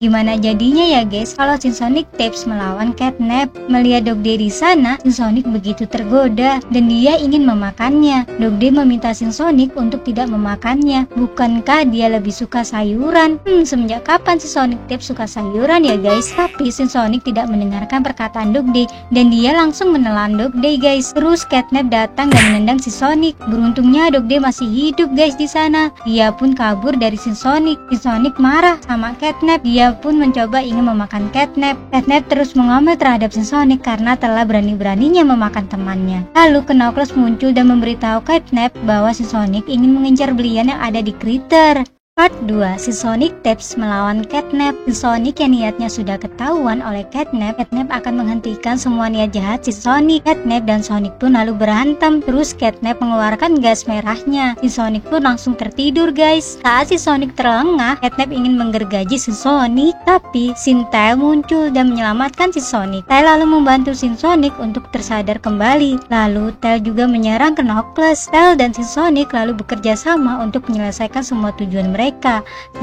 Gimana jadinya ya guys kalau Sonic Tapes melawan Catnap? Melihat Dogday di sana, Sonic begitu tergoda dan dia ingin memakannya. Dogday meminta Sonic untuk tidak memakannya. Bukankah dia lebih suka sayuran? Semenjak kapan Sonic Tapes suka sayuran ya guys? Tapi Sonic tidak mendengarkan perkataan Dogday dan dia langsung menelan Dogday guys. Terus Catnap datang dan menendang Sonic. Beruntungnya Dogday masih hidup guys di sana. Dia pun kabur dari Sonic. Sonic marah sama Catnap. Dia pun mencoba ingin memakan Catnap. Catnap terus mengomel terhadap Sonic karena telah berani-beraninya memakan temannya. Lalu Knuckles muncul dan memberitahu Catnap bahwa Sonic ingin mengincar belian yang ada di Critter. Part 2, Sonic Tapes melawan Catnap. Sonic yang niatnya sudah ketahuan oleh Catnap akan menghentikan semua niat jahat Sonic. Catnap dan Sonic pun lalu berantem. Terus Catnap mengeluarkan gas merahnya. Sonic pun langsung tertidur guys. Saat Sonic terlengah, Catnap ingin menggergaji Sonic, tapi Tail muncul dan menyelamatkan Sonic. Tail lalu membantu Sonic untuk tersadar kembali. Lalu Tail juga menyerang ke Knuckles. Tail dan Sonic lalu bekerja sama untuk menyelesaikan semua tujuan mereka.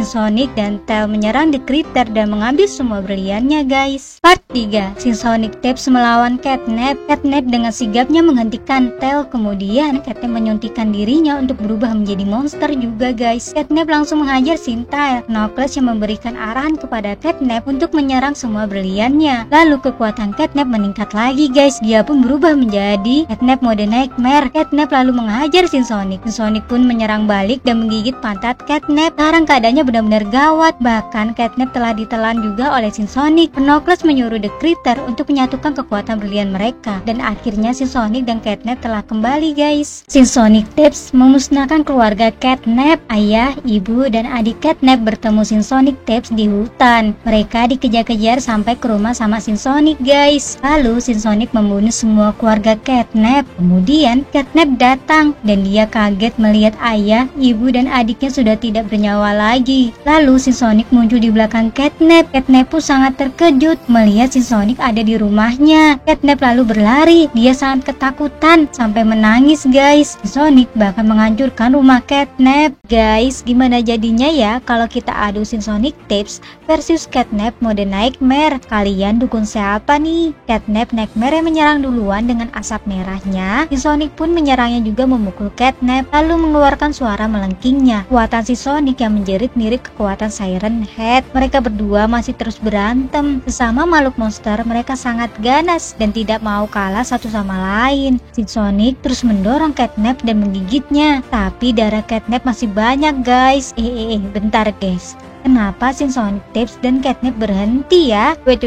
Sonic dan Tail menyerang The Critter dan mengambil semua berliannya guys. Part 3, Sonic Tapes melawan Catnap. Catnap dengan sigapnya menghentikan Tail. Kemudian Catnap menyuntikkan dirinya untuk berubah menjadi monster juga guys. Catnap langsung menghajar Tail. Knuckles yang memberikan arahan kepada Catnap untuk menyerang semua berliannya. Lalu kekuatan Catnap meningkat lagi guys. Dia pun berubah menjadi Catnap mode Nightmare. Catnap lalu menghajar Sonic. Sonic pun menyerang balik dan menggigit pantat Catnap. Sekarang keadaannya benar-benar gawat. Bahkan Catnap telah ditelan juga oleh Sonic. Knuckles menyuruh The Critter untuk menyatukan kekuatan brilian mereka. Dan akhirnya Sonic dan Catnap telah kembali guys. Sonic Tapes memusnahkan keluarga Catnap. Ayah, ibu, dan adik Catnap bertemu Sonic Tapes di hutan. Mereka dikejar-kejar sampai ke rumah sama Sonic guys. Lalu Sonic membunuh semua keluarga Catnap. Kemudian Catnap datang dan dia kaget melihat ayah, ibu, dan adiknya sudah tidak bernyawa lagi. Lalu Sonic muncul di belakang Catnap. Catnap pun sangat terkejut melihat Sonic ada di rumahnya. Catnap lalu berlari. Dia sangat ketakutan sampai menangis guys. Sonic bahkan menghancurkan rumah Catnap. Guys, gimana jadinya ya kalau kita adu Sonic Tapes versus Catnap mode Nightmare? Kalian dukung siapa nih? Catnap Nightmare yang menyerang duluan dengan asap merahnya. Sonic pun menyerangnya juga memukul Catnap lalu mengeluarkan suara melengkingnya. Kekuatan Sonic yang menjerit mirip kekuatan Siren Head. Mereka berdua masih terus berantem. Sesama makhluk monster, mereka sangat ganas dan tidak mau kalah satu sama lain. Sonic terus mendorong Catnap dan menggigitnya. Tapi darah Catnap masih banyak guys. Bentar guys. Kenapa Sonic Tapes dan Catnap berhenti ya? Wait.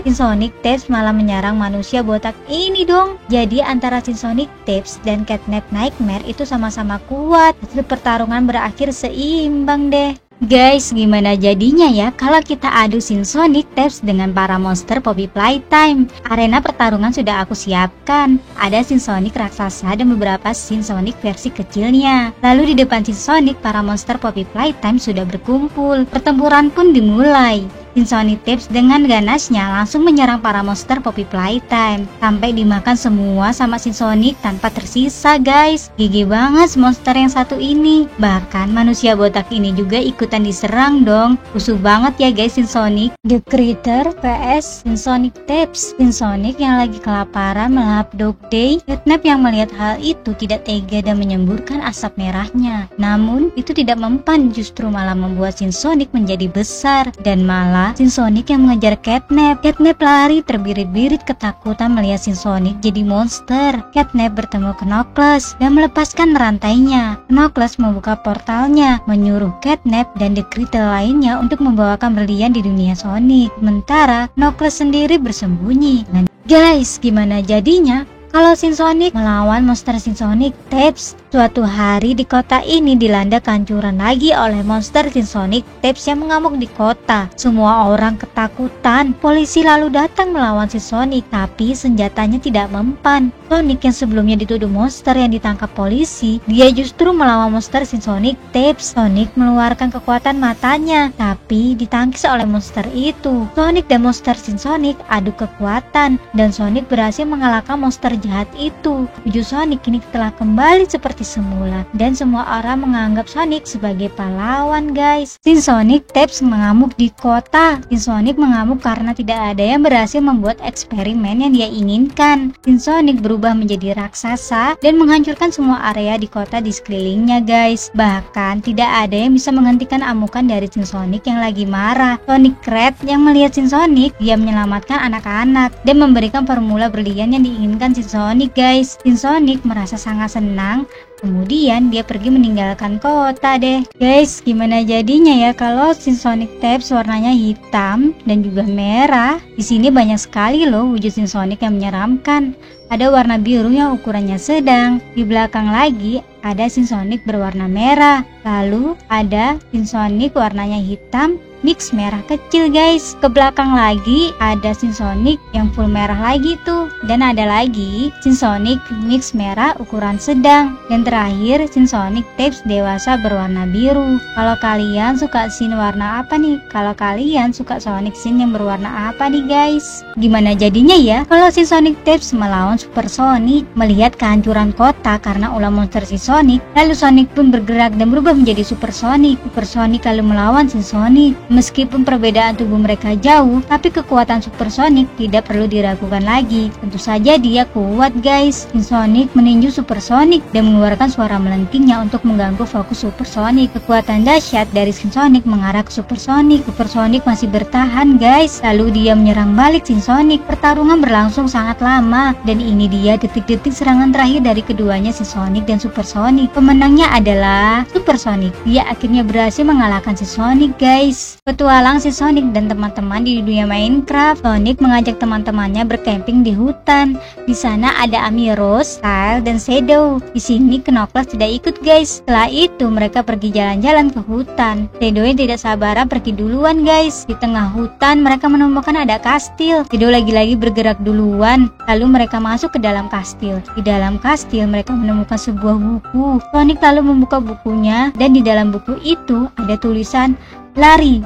Sonic Tapes malah menyerang manusia botak ini dong. Jadi antara Sonic Tapes dan Catnap Nightmare itu sama-sama kuat. Hasil pertarungan berakhir seimbang deh. Guys, gimana jadinya ya kalau kita adu Sonic Tapes dengan para monster Poppy Playtime? Arena pertarungan sudah aku siapkan. Ada Sonic raksasa dan beberapa Sonic versi kecilnya. Lalu di depan Sonic, para monster Poppy Playtime sudah berkumpul. Pertempuran pun dimulai. Sonic Tapes dengan ganasnya langsung menyerang para monster Poppy Playtime sampai dimakan semua sama Sonic tanpa tersisa guys. GG banget monster yang satu ini. Bahkan manusia botak ini juga ikutan diserang dong. Rusuh banget ya guys Sonic. The Critter vs Sonic Tapes. Sonic yang lagi kelaparan melahap Dogday. Catnap yang melihat hal itu tidak tega dan menyemburkan asap merahnya. Namun itu tidak mempan, justru malah membuat Sonic menjadi besar dan malah Sonic yang mengejar Catnap. Catnap lari terbirit-birit ketakutan melihat Sonic jadi monster. Catnap bertemu Knuckles dan melepaskan rantainya. Knuckles membuka portalnya, menyuruh Catnap dan The Critter lainnya untuk membawakan berlian di dunia Sonic. Sementara Knuckles sendiri bersembunyi. Guys, gimana jadinya kalau Sonic melawan monster Sonic Tapes? Suatu hari di kota ini dilanda kehancuran lagi oleh monster Sonic Tapes yang mengamuk di kota. Semua orang ketakutan. Polisi lalu datang melawan Sonic, tapi senjatanya tidak mempan. Sonic yang sebelumnya dituduh monster yang ditangkap polisi, dia justru melawan monster Sonic Tapes. Sonic mengeluarkan kekuatan matanya, tapi ditangkis oleh monster itu. Sonic dan monster Sonic adu kekuatan, dan Sonic berhasil mengalahkan monster jahat itu. Wujud Sonic kini telah kembali seperti seperti semula dan semua orang menganggap Sonic sebagai pahlawan guys. Sin Sonic Taps mengamuk di kota. Sin Sonic mengamuk karena tidak ada yang berhasil membuat eksperimen yang dia inginkan. Sin Sonic berubah menjadi raksasa dan menghancurkan semua area di kota di sekelilingnya guys. Bahkan tidak ada yang bisa menghentikan amukan dari Sin Sonic yang lagi marah. Sonic Red yang melihat Sin Sonic, dia menyelamatkan anak-anak dan memberikan formula berlian yang diinginkan Sin Sonic guys. Sin Sonic merasa sangat senang. Kemudian dia pergi meninggalkan kota deh. Guys, gimana jadinya ya kalau Sin Sonic Taps warnanya hitam dan juga merah? Di sini banyak sekali loh wujud Sin Sonic yang menyeramkan. Ada warna biru yang ukurannya sedang. Di belakang lagi ada Sin Sonic berwarna merah. Lalu ada Sin Sonic warnanya hitam mix merah kecil guys. Ke belakang lagi ada Sin Sonic yang full merah lagi tuh. Dan ada lagi Sin Sonic mix merah ukuran sedang. Dan terakhir Sin Sonic Taps dewasa berwarna biru. Kalau kalian suka scene warna apa nih? Kalau kalian suka Sonic scene yang berwarna apa nih guys? Gimana jadinya ya kalau Sin Sonic Taps melawan Super Sonic? Melihat kehancuran kota karena ulah monster Sin Sonic, lalu Sonic pun bergerak dan berubah menjadi Super Sonic. Super Sonic lalu melawan Sin Sonic. Meskipun perbedaan tubuh mereka jauh, tapi kekuatan Super Sonic tidak perlu diragukan lagi. Tentu saja dia kuat guys. Sin Sonic meninju Super Sonic dan mengeluarkan suara melengkingnya untuk mengganggu fokus Super Sonic. Kekuatan dahsyat dari Sin Sonic mengarah ke Super Sonic. Super Sonic masih bertahan guys. Lalu dia menyerang balik Sin Sonic. Pertarungan berlangsung sangat lama dan ini dia detik-detik serangan terakhir dari keduanya, Sin Sonic dan Super Sonic. Pemenangnya adalah Super Sonic. Dia akhirnya berhasil mengalahkan Sin Sonic guys. Petualang Sin Sonic dan teman-teman di dunia Minecraft. Sonic mengajak teman-temannya bercamping di hutan. Di sana ada Amy Rose, Kyle, dan Shadow. Di sini Knuckles tidak ikut guys. Setelah itu mereka pergi jalan-jalan ke hutan. Shadow yang tidak sabaran pergi duluan guys. Di tengah hutan mereka menemukan ada kastil. Shadow lagi-lagi bergerak duluan. Lalu mereka masuk ke dalam kastil. Di dalam kastil mereka menemukan sebuah buku. Sonic lalu membuka bukunya dan di dalam buku itu ada tulisan lari.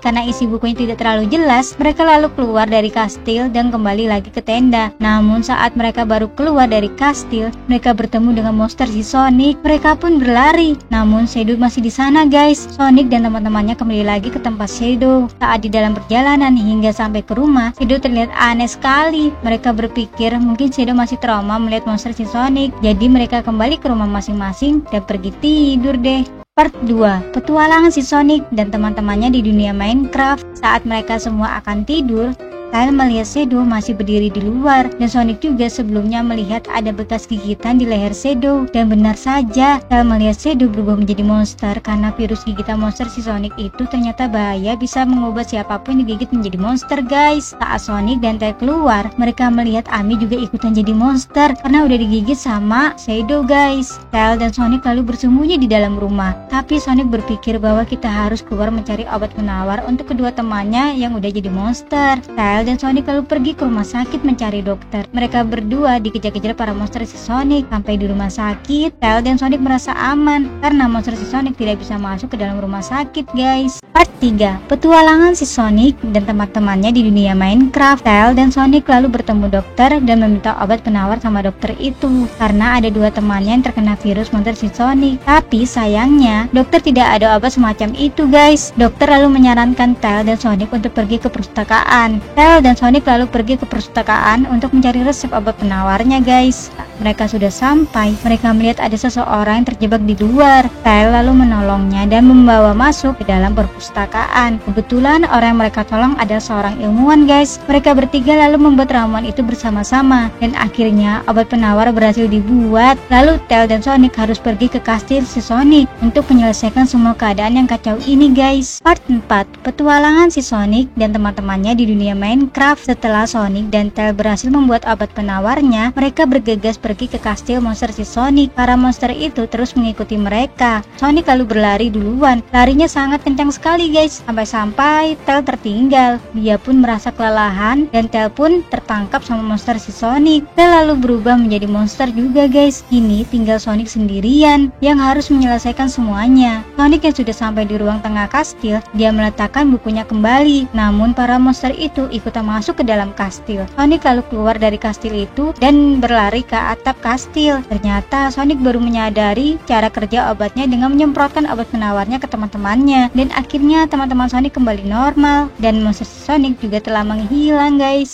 Karena isi bukunya tidak terlalu jelas, mereka lalu keluar dari kastil dan kembali lagi ke tenda. Namun saat mereka baru keluar dari kastil, mereka bertemu dengan monster si Sonic. Mereka pun berlari. Namun Shadow masih di sana guys. Sonic dan teman-temannya kembali lagi ke tempat Shadow. Saat di dalam perjalanan hingga sampai ke rumah, Shadow terlihat aneh sekali. Mereka berpikir mungkin Shadow masih trauma melihat monster si Sonic. Jadi mereka kembali ke rumah masing-masing dan pergi tidur deh. Part 2. Petualangan si Sonic dan teman-temannya di dunia Minecraft. Saat mereka semua akan tidur, Kyle melihat Shadow masih berdiri di luar dan Sonic juga sebelumnya melihat ada bekas gigitan di leher Shadow. Dan benar saja, Kyle melihat Shadow berubah menjadi monster karena virus gigitan monster si Sonic itu ternyata bahaya, bisa mengubah siapapun yang digigit menjadi monster guys. Saat Sonic dan Kyle keluar, mereka melihat Amy juga ikutan jadi monster karena udah digigit sama Shadow guys. Kyle dan Sonic lalu bersembunyi di dalam rumah. Tapi Sonic berpikir bahwa kita harus keluar mencari obat penawar untuk kedua temannya yang udah jadi monster. Kyle dan Sonic lalu pergi ke rumah sakit mencari dokter. Mereka berdua dikejar-kejar para monster si Sonic. Sampai di rumah sakit, Kyle dan Sonic merasa aman karena monster si Sonic tidak bisa masuk ke dalam rumah sakit guys. Part 3. Petualangan si Sonic dan teman-temannya di dunia Minecraft. Kyle dan Sonic lalu bertemu dokter dan meminta obat penawar sama dokter itu karena ada dua temannya yang terkena virus monster si Sonic. Tapi sayangnya dokter tidak ada obat semacam itu guys. Dokter lalu menyarankan Kyle dan Sonic untuk pergi ke perpustakaan. Kyle dan Sonic lalu pergi ke perpustakaan untuk mencari resep obat penawarnya guys. Mereka sudah sampai, mereka melihat ada seseorang yang terjebak di luar. Kyle lalu menolongnya dan membawa masuk ke dalam perpustakaan. Kebetulan orang yang mereka tolong adalah seorang ilmuwan guys. Mereka bertiga lalu membuat ramuan itu bersama-sama dan akhirnya obat penawar berhasil dibuat. Lalu Kyle dan Sonic harus pergi ke kastil si Sonic untuk menyelesaikan semua keadaan yang kacau ini guys. Part 4. Petualangan si Sonic dan teman-temannya di dunia Minecraft. Setelah Sonic dan Kyle berhasil membuat obat penawarnya, mereka bergegas pergi ke kastil monster si Sonic. Para monster itu terus mengikuti mereka. Sonic lalu berlari duluan. Larinya sangat kencang sekali guys, sampai-sampai Kyle tertinggal. Dia pun merasa kelelahan dan Kyle pun tertangkap sama monster si Sonic. Kyle lalu berubah menjadi monster juga guys. Kini tinggal Sonic sendirian yang harus menyelesaikan semuanya. Sonic yang sudah sampai di ruang tengah kastil, dia meletakkan bukunya kembali. Namun para monster itu ikut ikutan masuk ke dalam kastil. Sonic lalu keluar dari kastil itu dan berlari ke atap kastil. Ternyata Sonic baru menyadari cara kerja obatnya dengan menyemprotkan obat penawarnya ke teman-temannya. Dan akhirnya teman-teman Sonic kembali normal dan monster Sonic juga telah menghilang guys.